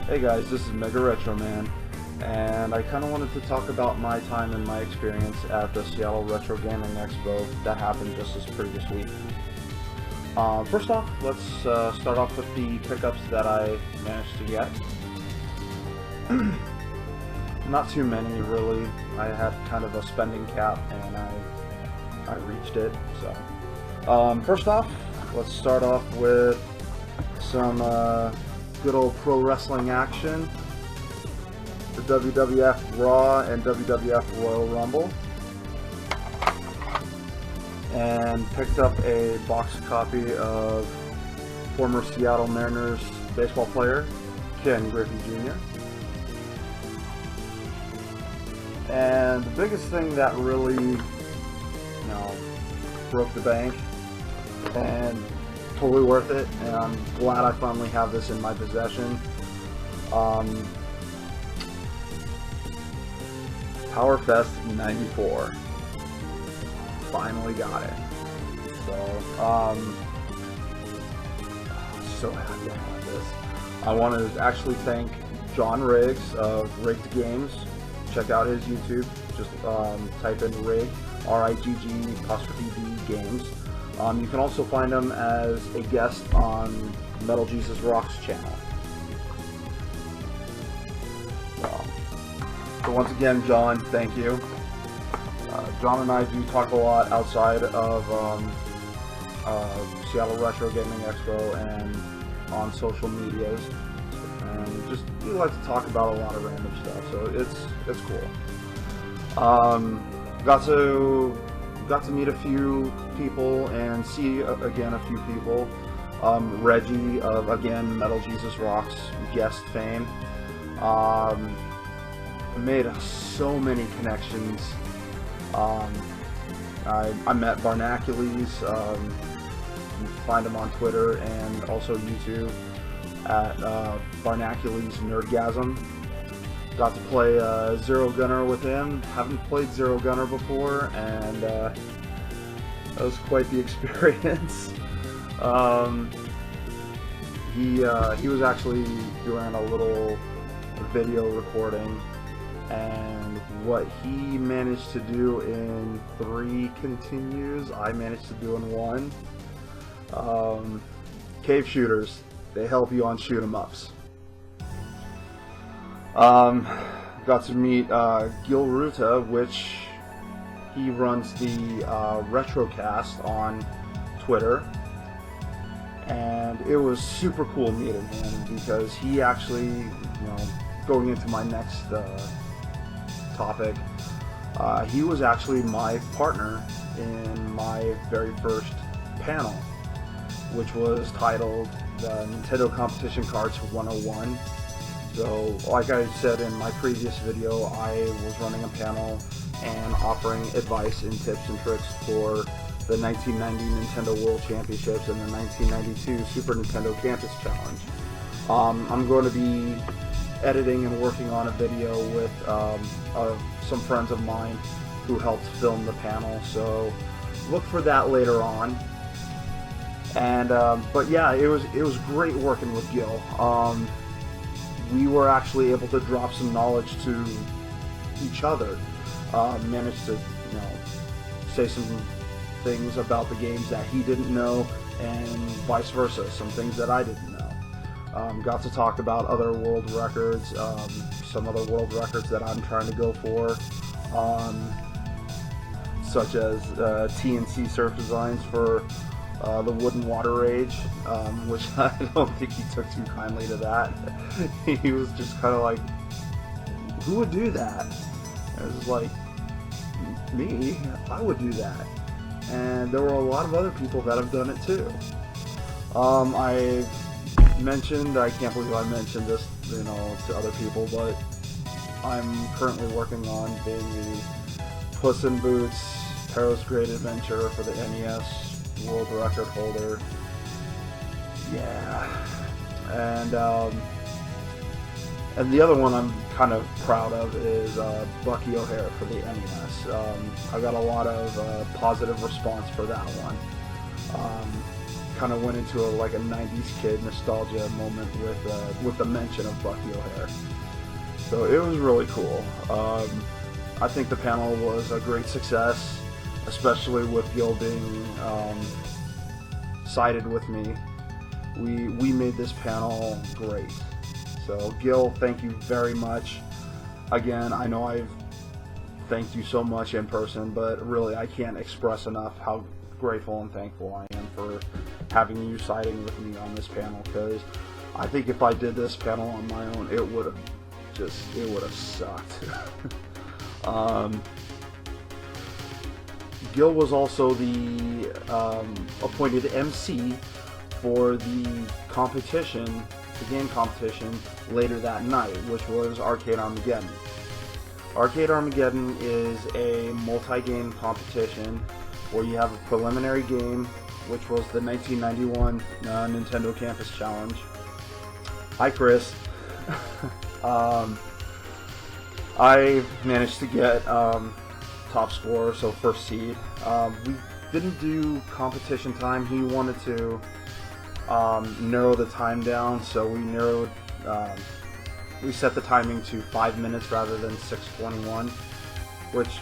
Hey guys, this is Mega Retro Man, and I kind of wanted to talk about my time and my experience at the Seattle Retro Gaming Expo that happened just this previous week. First off, let's start off with the pickups that I managed to get. Not too many, really. I had kind of a spending cap, and I reached it. So, first off, let's start off with some good old pro wrestling action. The WWF Raw and WWF Royal Rumble. And picked up a box copy of former Seattle Mariners baseball player Ken Griffey Jr. And the biggest thing that really, broke the bank and totally worth it, and I'm glad I finally have this in my possession. PowerFest 94. Finally got it. So happy I got this. I want to actually thank John Riggs of Rigged Games. Check out his YouTube. Just type in Rig, RIGG Games. You can also find him as a guest on Metal Jesus Rocks channel. So once again, John, thank you. John and I do talk a lot outside of Seattle Retro Gaming Expo and on social medias, and just we like to talk about a lot of random stuff. So it's cool. Got to meet a few people and see again a few people. Reggie of again Metal Jesus Rocks guest fame. Made so many connections. I met Barnacules. You can find him on Twitter and also YouTube at Barnacules Nerdgasm. Got to play Zero Gunner with him. Haven't played Zero Gunner before, and that was quite the experience. He was actually doing a little video recording, and what he managed to do in 3 continues, I managed to do in 1. Cave shooters, they help you on shoot 'em ups. Got to meet Gil Ruta, which he runs the Retrocast on Twitter, and it was super cool meeting him because he actually, going into my next topic, he was actually my partner in my very first panel, which was titled the Nintendo Competition Cards 101. So, like I said in my previous video, I was running a panel and offering advice and tips and tricks for the 1990 Nintendo World Championships and the 1992 Super Nintendo Campus Challenge. I'm going to be editing and working on a video with some friends of mine who helped film the panel, so look for that later on. And but yeah, it was great working with Gil. We were actually able to drop some knowledge to each other. Managed to say some things about the games that he didn't know, and vice versa, some things that I didn't know. Got to talk about other world records, some other world records that I'm trying to go for, such as TNC surf designs for the Wooden Water Rage, which I don't think he took too kindly to that. He was just kind of like, who would do that? And it was like, me, I would do that. And there were a lot of other people that have done it too. I mentioned, I can't believe I mentioned this, to other people, but I'm currently working on being the Puss in Boots Perilous Great Adventure for the NES world record holder. Yeah. And the other one I'm kind of proud of is Bucky O'Hare for the NES. I got a lot of positive response for that one. kind of went into like a '90s kid nostalgia moment with the mention of Bucky O'Hare. So it was really cool. I think the panel was a great success, especially with Gil being sided with me. We made this panel great. So Gil, thank you very much. Again, I know I've thanked you so much in person, but really I can't express enough how grateful and thankful I am for having you siding with me on this panel, because I think if I did this panel on my own, it would have sucked. Gil was also the appointed MC for the competition, the game competition later that night, which was Arcade Armageddon. Arcade Armageddon is a multi-game competition where you have a preliminary game, which was the 1991 Nintendo Campus Challenge. Hi, Chris. I managed to get top score, so first seed. We didn't do competition time. He wanted to narrow the time down, so we set the timing to 5 minutes rather than 6:21, which,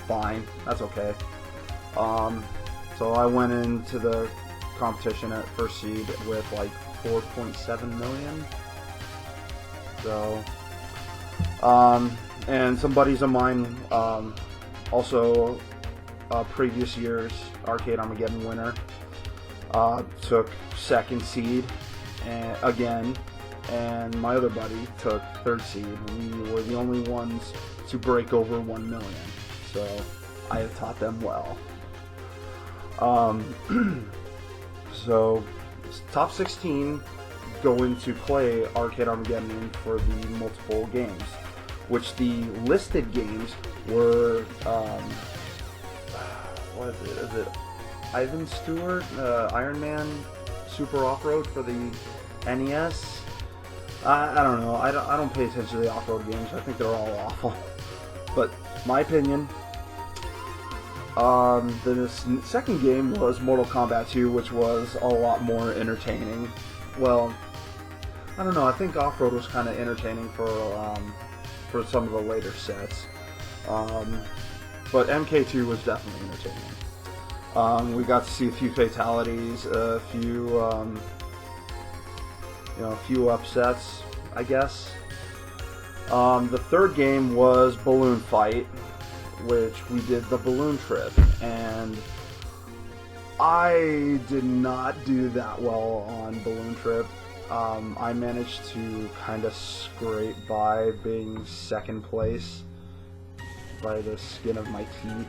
fine, that's okay. So I went into the competition at first seed with like 4.7 million. So, and some buddies of mine, also previous year's Arcade Armageddon winner, took second seed again, and my other buddy took third seed. We were the only ones to break over 1 million, so I have taught them well. So top 16 go into play Arcade Armageddon for the multiple games, which the listed games were what is it? Is it Ivan Stewart, Iron Man Super Off-Road for the NES? I don't know. I don't pay attention to the off-road games. I think they're all awful. But my opinion. The second game was Mortal Kombat 2, which was a lot more entertaining. Well, I don't know. I think off-road was kind of entertaining for some of the later sets. But MK2 was definitely entertaining. We got to see a few fatalities, a few a few upsets, I guess. The third game was Balloon Fight, which we did the balloon trip, and I did not do that well on balloon trip. I managed to kind of scrape by being second place by the skin of my teeth.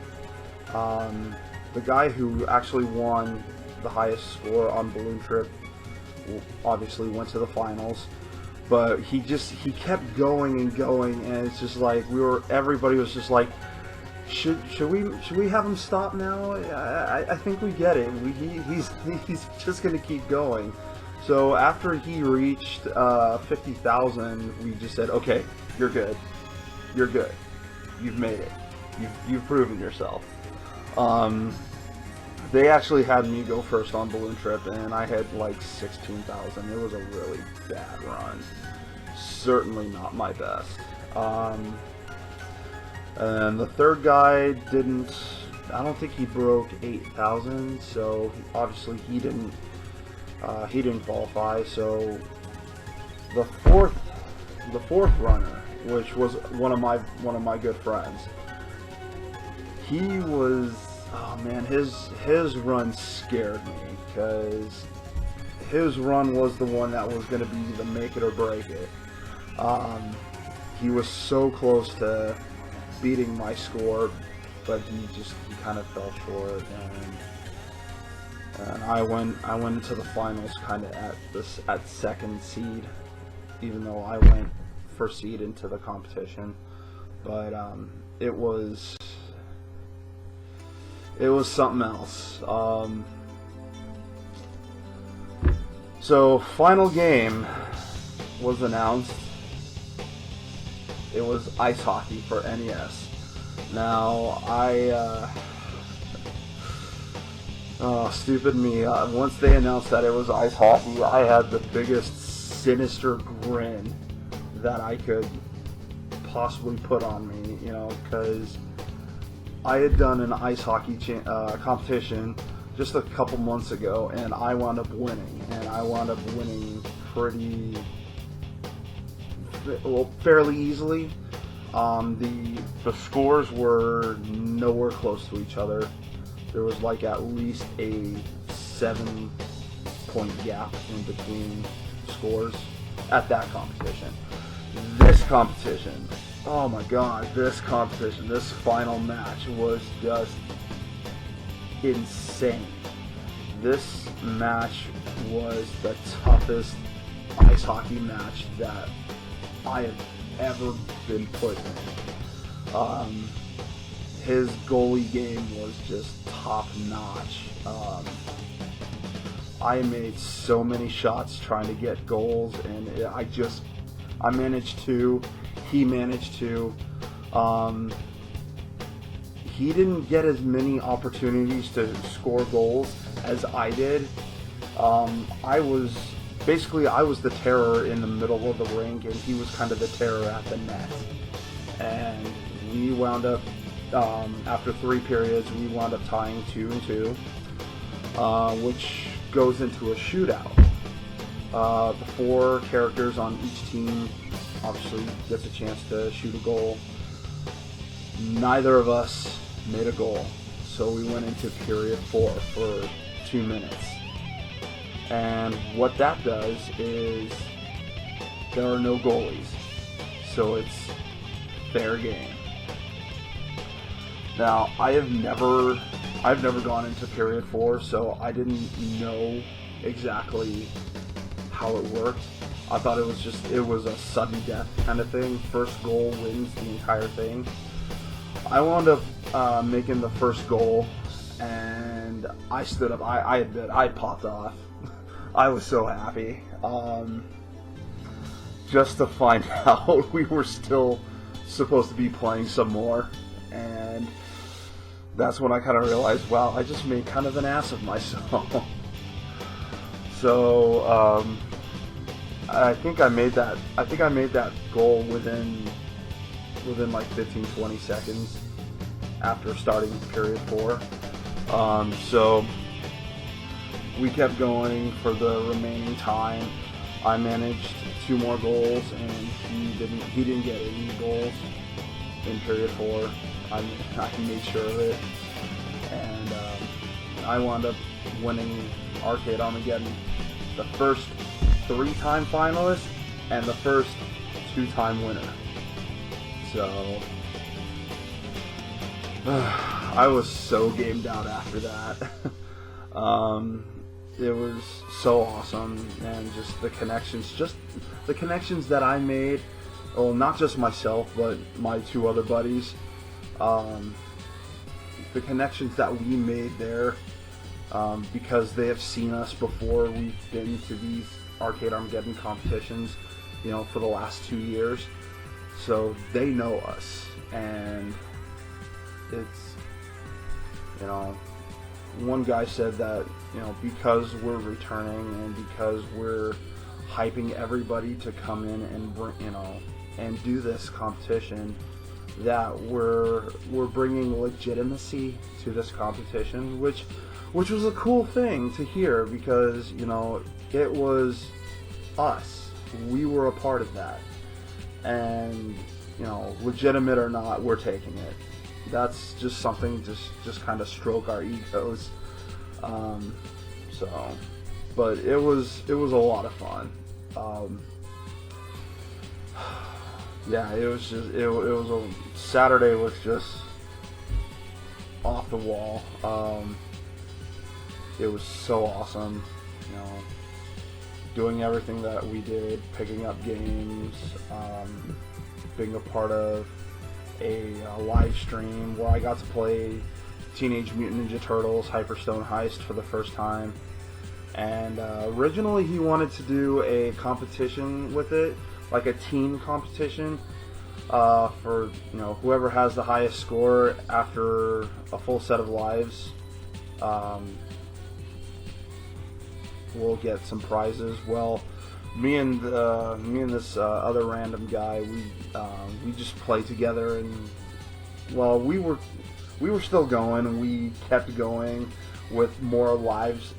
The guy who actually won the highest score on balloon trip obviously went to the finals, but he kept going and going, and it's just like everybody was just like, should we have him stop now? I think we get it. He's just gonna keep going. So after he reached 50,000, we just said, okay, you're good, you've made it, you've proven yourself. They actually had me go first on balloon trip, and I had like 16,000. It was a really bad run. Certainly not my best. And the third guy I don't think he broke 8,000, so obviously he didn't qualify. So the fourth runner, which was one of my good friends, he was, oh man, his run scared me, because his run was the one that was going to be the make it or break it. He was so close to beating my score, but he kind of fell short, and I went into the finals kind of at second seed, even though I went first seed into the competition. But it was something else. So final game was announced. It was ice hockey for NES. Now, Oh, stupid me. Once they announced that it was ice hockey, I had the biggest sinister grin that I could possibly put on me, you know, because I had done an ice hockey competition just a couple months ago, and I wound up winning, pretty, well, fairly easily. The scores were nowhere close to each other. There was like at least a 7-point gap in between scores at that competition. This competition, oh my god, this final match was just insane. This match was the toughest ice hockey match that I have ever been put in. His goalie game was just top notch. I made so many shots trying to get goals, and I managed to. He managed to. He didn't get as many opportunities to score goals as I did. I was the terror in the middle of the rink, and he was kind of the terror at the net. And we wound up, after 3 periods, we wound up tying 2-2, which goes into a shootout. The 4 characters on each team obviously gets a chance to shoot a goal. Neither of us made a goal, so we went into period 4 for 2 minutes. And what that does is there are no goalies, so it's fair game. Now, I've never gone into period 4, so I didn't know exactly how it worked. I thought it was a sudden death kind of thing. First goal wins the entire thing. I wound up making the first goal, and I stood up. I admit, I popped off. I was so happy. Just to find out we were still supposed to be playing some more, and that's when I kind of realized, wow, I just made kind of an ass of myself. So I think I made that goal within like 15-20 seconds after starting period 4. So we kept going for the remaining time. I managed 2 more goals, and he didn't get any goals in period 4. I made sure of it, and I wound up winning Arcade Armageddon, the first 3-time finalist and the first 2-time winner. So I was so gamed out after that. It was so awesome, and just the connections that I made. Well, not just myself, but my 2 other buddies. The connections that we made there, because they have seen us before we've been to these Arcade Armageddon competitions, you know, for the last 2 years. So they know us, and it's, you know, one guy said that, you know, because we're returning and because we're hyping everybody to come in and bring, you know, and do this competition, that we're bringing legitimacy to this competition, which was a cool thing to hear, because, you know, it was us. We were a part of that, and, you know, legitimate or not, we're taking it. That's just something just kind of stroke our egos. But it was a lot of fun. Yeah, it was a Saturday was just off the wall. It was so awesome, you know, doing everything that we did, picking up games, being a part of a live stream where I got to play Teenage Mutant Ninja Turtles Hyperstone Heist for the first time. And originally he wanted to do a competition with it, like a team competition, for, you know, whoever has the highest score after a full set of lives we'll get some prizes. Well, me and this other random guy, we just played together, and well, we were still going, and we kept going with more lives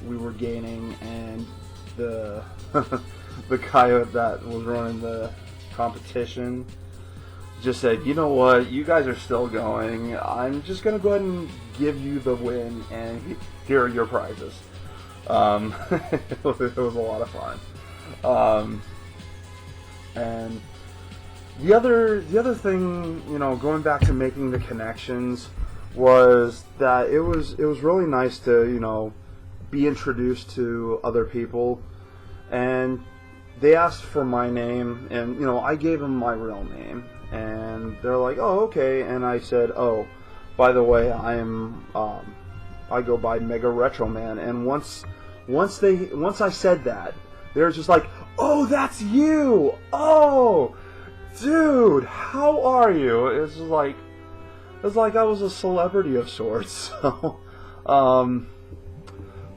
we were gaining, and the the guy that was running the competition just said, you know what, you guys are still going, I'm just going to go ahead and give you the win, and here are your prizes. It was a lot of fun. And the other thing, you know, going back to making the connections, was that it was really nice to, you know, be introduced to other people, and they asked for my name, and you know, I gave them my real name, and they're like, oh, okay, and I said, oh, by the way, I go by Mega Retro Man, and once I said that, they were just like, oh, that's you, oh, dude, how are you? It's like I was a celebrity of sorts. So,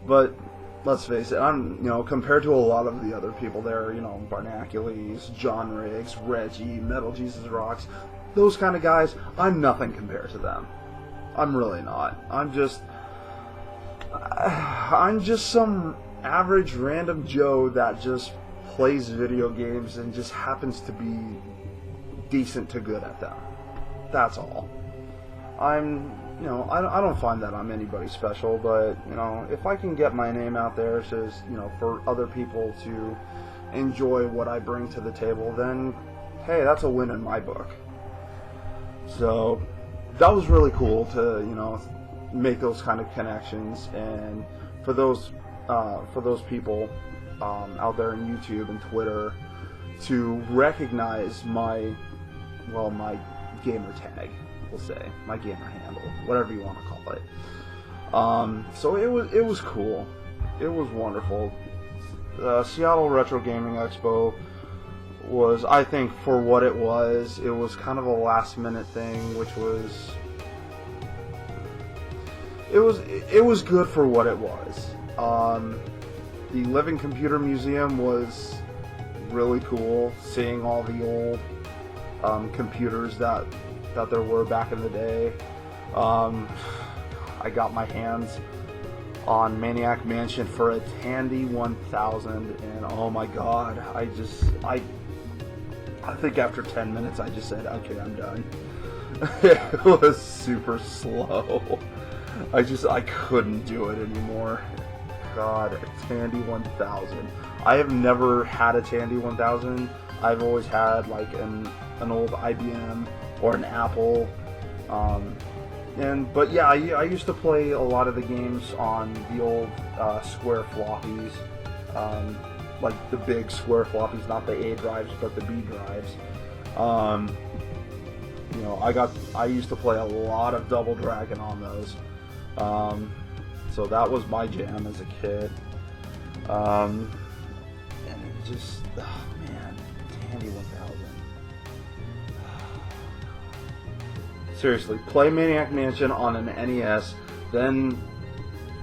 but let's face it, I'm, you know, compared to a lot of the other people there, you know, Barnacules, John Riggs, Reggie, Metal Jesus Rocks, those kind of guys, I'm nothing compared to them. I'm really not. I'm just some average random Joe that just plays video games and just happens to be decent to good at them. That's all. You know, I don't find that I'm anybody special, but, you know, if I can get my name out there, so, you know, for other people to enjoy what I bring to the table, then, hey, that's a win in my book. So, that was really cool to, you know, make those kind of connections, and for those people out there on YouTube and Twitter to recognize my gamer tag, we'll say, my gamer handle, whatever you want to call it. So it was cool. It was wonderful. Seattle Retro Gaming Expo was, I think, for what it was kind of a last minute thing, which was it was good for what it was. The Living Computer Museum was really cool, seeing all the old computers that there were back in the day. I got my hands on Maniac Mansion for a Tandy 1000, and oh my god, I think after 10 minutes I just said, okay, I'm done. It was super slow. I couldn't do it anymore. God, a Tandy 1000. I have never had a Tandy 1000. I've always had like an old IBM or an Apple, but yeah, I used to play a lot of the games on the old square floppies, like the big square floppies, not the A drives, but the B drives. You know, I used to play a lot of Double Dragon on those, so that was my jam as a kid, and it just, oh man, Tandy 1000. Seriously, play Maniac Mansion on an NES, then,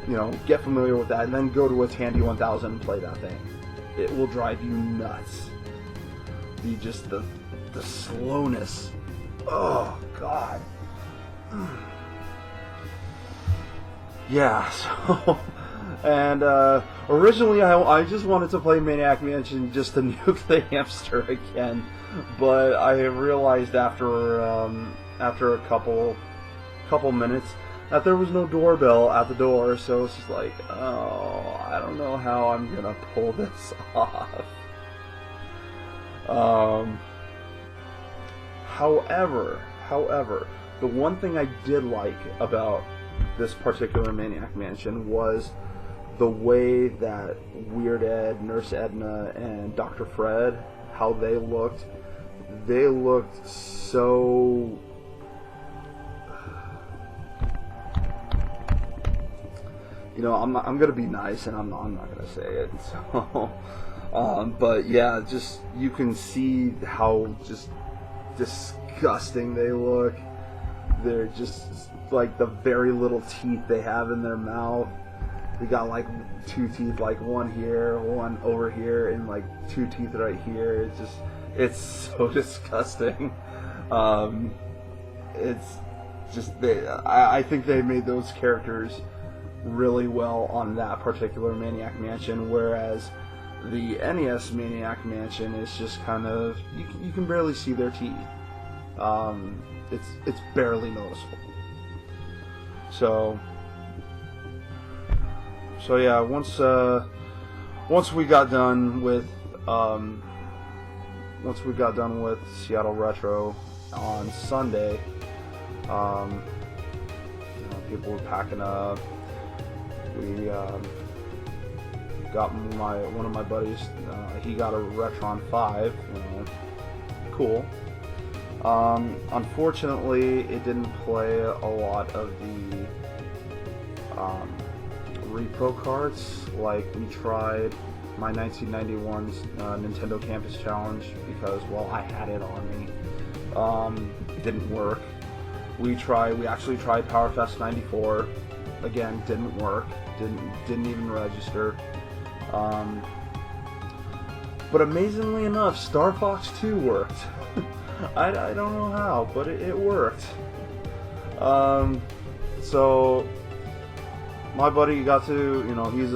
you know, get familiar with that, and then go to a Tandy 1000 and play that thing. It will drive you nuts. The slowness. Oh, God. Yeah, so, and originally I just wanted to play Maniac Mansion just to nuke the hamster again, but I realized after a couple minutes that there was no doorbell at the door, so it's just like, oh, I don't know how I'm gonna pull this off. However, the one thing I did like about this particular Maniac Mansion was the way that Weird Ed, Nurse Edna, and Dr. Fred, how they looked. They looked so... You know, I'm gonna be nice, and I'm not gonna say it. So, but yeah, just you can see how just disgusting they look. They're just like the very little teeth they have in their mouth, they got like 2 teeth, like one here, one over here, and like 2 teeth right here. It's so disgusting. It's just I think they made those characters really well on that particular Maniac Mansion, whereas the NES Maniac Mansion is just kind of, you can barely see their teeth. It's barely noticeable. So yeah, once we got done with Seattle Retro on Sunday, people were packing up. We got one of my buddies. He got a Retron 5. Cool. Unfortunately, it didn't play a lot of the repro cards. Like, we tried my 1991's Nintendo Campus Challenge because, well, I had it on me. It didn't work. We actually tried PowerFest 94. Again, didn't work. Didn't even register. But amazingly enough, Star Fox 2 worked. I don't know how, but it worked. So my buddy got to, he's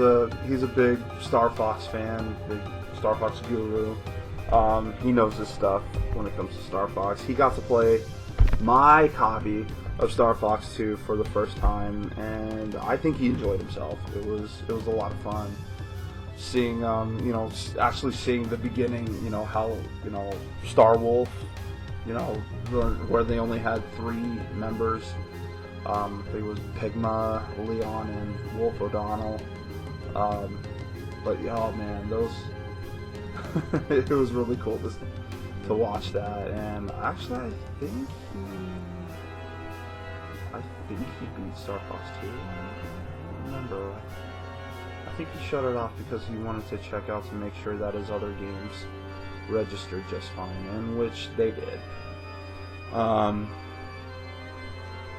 a big Star Fox fan, big Star Fox guru. He knows his stuff when it comes to Star Fox. He got to play my copy of Star Fox 2 for the first time, and I think he enjoyed himself. It was a lot of fun. Seeing, actually seeing the beginning, how, Star Wolf, where they only had 3 members. There was Pigma, Leon, and Wolf O'Donnell. But, oh man, those, it was really cool to watch that. And actually, I think he beat Star Fox 2. I don't remember. I think he shut it off because he wanted to check out to make sure that his other games registered just fine, and which they did.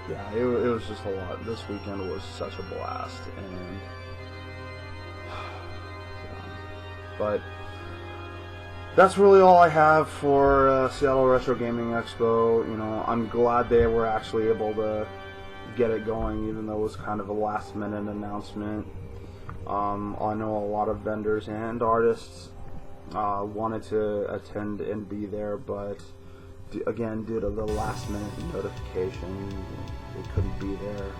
Yeah, it was just a lot. This weekend was such a blast, and but that's really all I have for Seattle Retro Gaming Expo. I'm glad they were actually able to get it going, even though it was kind of a last-minute announcement. I know a lot of vendors and artists wanted to attend and be there, but again, due to the last-minute notification, they couldn't be there.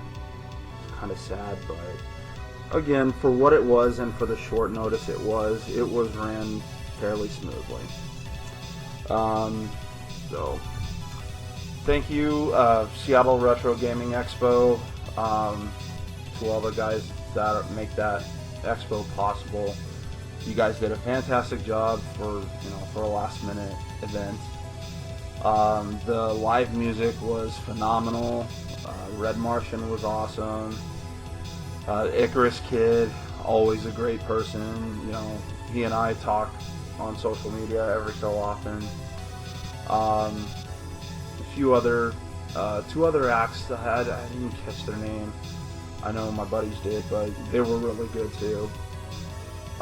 It's kind of sad, but again, for what it was and for the short notice it was ran fairly smoothly. So, thank you, Seattle Retro Gaming Expo, to all the guys that make that expo possible. You guys did a fantastic job for a last minute event. The live music was phenomenal. Red Martian was awesome. Icarus Kid, always a great person. He and I talk on social media every so often. A few other, 2 other acts I didn't catch their name. I know my buddies did, but they were really good too.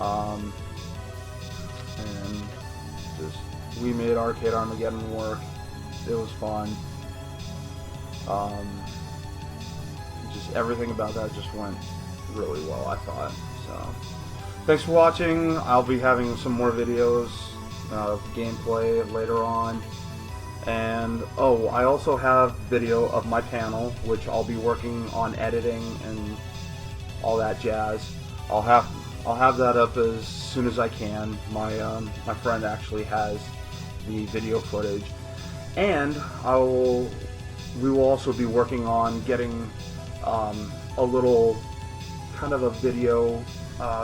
And just, we made Arcade Armageddon work. It was fun. Just everything about that just went really well, I thought. So, thanks for watching. I'll be having some more videos of gameplay later on. And I also have video of my panel, which I'll be working on editing and all that jazz. I'll have that up as soon as I can. My friend actually has the video footage, and we will also be working on getting a little kind of a video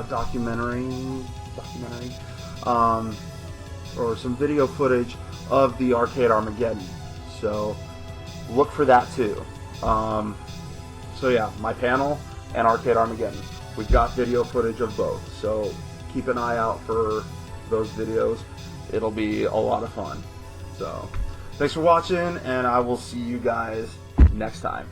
documentary, or some video footage of the Arcade Armageddon. So look for that too. So yeah, my panel and Arcade Armageddon. We've got video footage of both, so keep an eye out for those videos. It'll be a lot of fun. So thanks for watching, and I will see you guys next time.